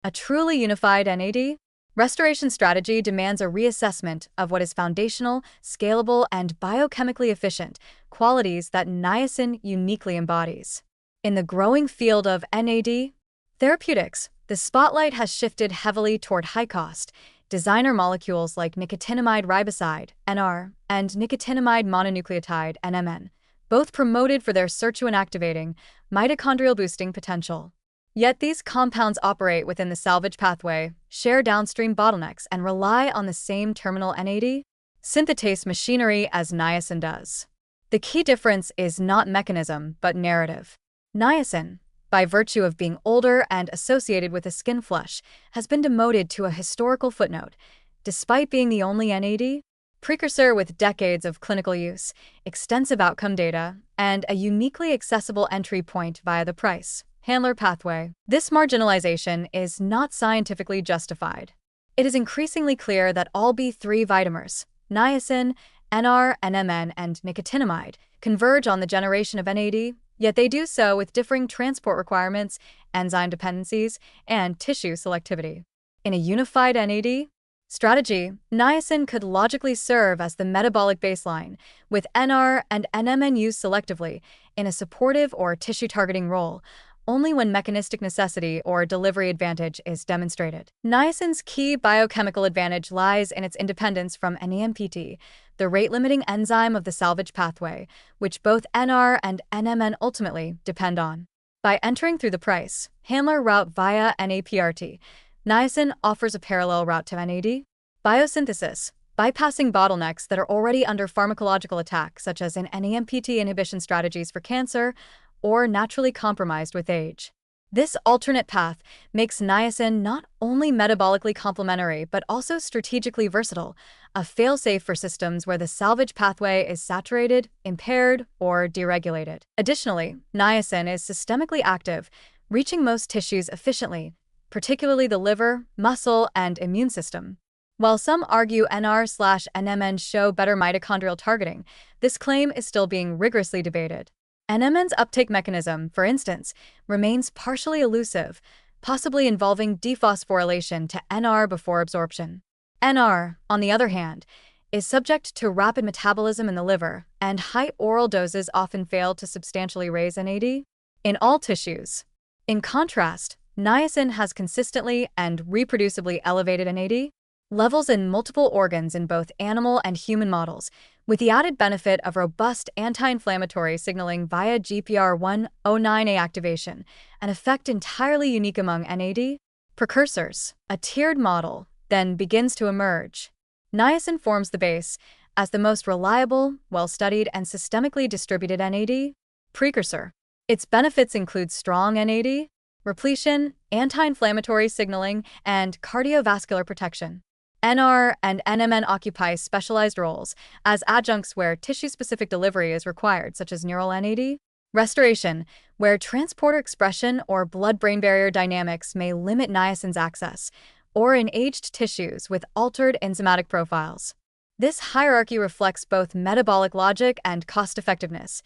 A truly unified NAD restoration strategy demands a reassessment of what is foundational, scalable, and biochemically efficient, qualities that niacin uniquely embodies. In the growing field of NAD therapeutics, the spotlight has shifted heavily toward high-cost, designer molecules like nicotinamide riboside, NR, and nicotinamide mononucleotide, NMN, both promoted for their sirtuin-activating, mitochondrial-boosting potential. Yet these compounds operate within the salvage pathway, share downstream bottlenecks, and rely on the same terminal NAD synthetase machinery as niacin does. The key difference is not mechanism, but narrative. Niacin, by virtue of being older and associated with a skin flush, has been demoted to a historical footnote, despite being the only NAD precursor with decades of clinical use, extensive outcome data, and a uniquely accessible entry point via the price-handler pathway. This marginalization is not scientifically justified. It is increasingly clear that all B3 vitamins, niacin, NR, NMN, and nicotinamide, converge on the generation of NAD, yet they do so with differing transport requirements, enzyme dependencies, and tissue selectivity. In a unified NAD strategy, niacin could logically serve as the metabolic baseline, with NR and NMN used selectively in a supportive or tissue-targeting role, only when mechanistic necessity or delivery advantage is demonstrated. Niacin's key biochemical advantage lies in its independence from NMPT, the rate-limiting enzyme of the salvage pathway, which both NR and NMN ultimately depend on. By entering through the price-handler route via NAPRT, niacin offers a parallel route to NAD biosynthesis, bypassing bottlenecks that are already under pharmacological attack, such as in NMPT inhibition strategies for cancer or naturally compromised with age. This alternate path makes niacin not only metabolically complementary but also strategically versatile, a fail-safe for systems where the salvage pathway is saturated, impaired, or deregulated. Additionally, niacin is systemically active, reaching most tissues efficiently, particularly the liver, muscle, and immune system. While some argue NR/NMN show better mitochondrial targeting, this claim is still being rigorously debated. NMN's uptake mechanism, for instance, remains partially elusive, possibly involving dephosphorylation to NR before absorption. NR, on the other hand, is subject to rapid metabolism in the liver, and high oral doses often fail to substantially raise NAD in all tissues. In contrast, niacin has consistently and reproducibly elevated NAD levels in multiple organs in both animal and human models, with the added benefit of robust anti-inflammatory signaling via GPR109A activation, an effect entirely unique among NAD precursors. A tiered model then begins to emerge. Niacin forms the base as the most reliable, well-studied, and systemically distributed NAD precursor. Its benefits include strong NAD repletion, anti-inflammatory signaling, and cardiovascular protection. NR and NMN occupy specialized roles as adjuncts where tissue-specific delivery is required, such as neural NAD restoration, where transporter expression or blood-brain barrier dynamics may limit niacin's access, or in aged tissues with altered enzymatic profiles. This hierarchy reflects both metabolic logic and cost-effectiveness.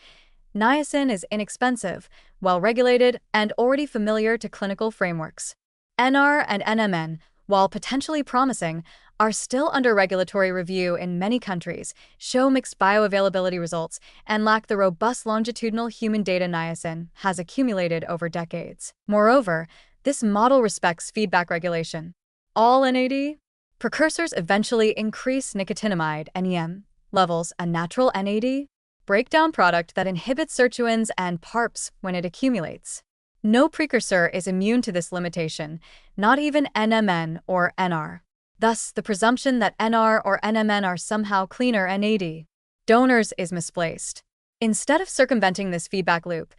Niacin is inexpensive, well-regulated, and already familiar to clinical frameworks. NR and NMN, while potentially promising, are still under regulatory review in many countries, show mixed bioavailability results, and lack the robust longitudinal human data niacin has accumulated over decades. Moreover, this model respects feedback regulation. All NAD precursors eventually increase nicotinamide (NEM) levels, a natural NAD breakdown product that inhibits sirtuins and PARPs when it accumulates. No precursor is immune to this limitation, not even NMN or NR. Thus, the presumption that NR or NMN are somehow cleaner NAD donors is misplaced. Instead of circumventing this feedback loop,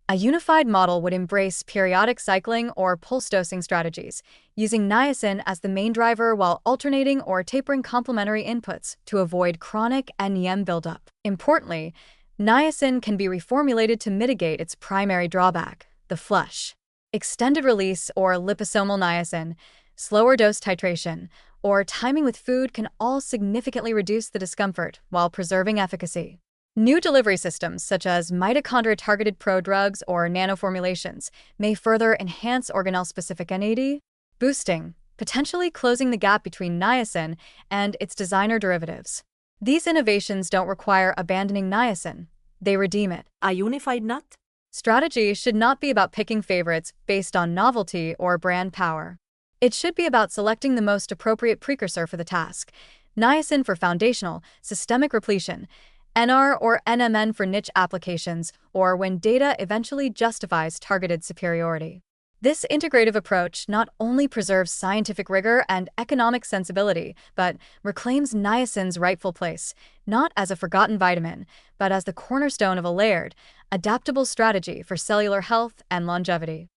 a unified model would embrace periodic cycling or pulse dosing strategies, using niacin as the main driver while alternating or tapering complementary inputs to avoid chronic NEM buildup. Importantly, niacin can be reformulated to mitigate its primary drawback, the flush. Extended release or liposomal niacin, slower dose titration, or timing with food can all significantly reduce the discomfort while preserving efficacy. New delivery systems, such as mitochondria-targeted prodrugs or nanoformulations, may further enhance organelle-specific NAD boosting, potentially closing the gap between niacin and its designer derivatives. These innovations don't require abandoning niacin, they redeem it. A unified nut? Strategy should not be about picking favorites based on novelty or brand power. It should be about selecting the most appropriate precursor for the task. Niacin for foundational, systemic repletion, NR or NMN for niche applications, or when data eventually justifies targeted superiority. This integrative approach not only preserves scientific rigor and economic sensibility, but reclaims niacin's rightful place, not as a forgotten vitamin, but as the cornerstone of a layered, adaptable strategy for cellular health and longevity.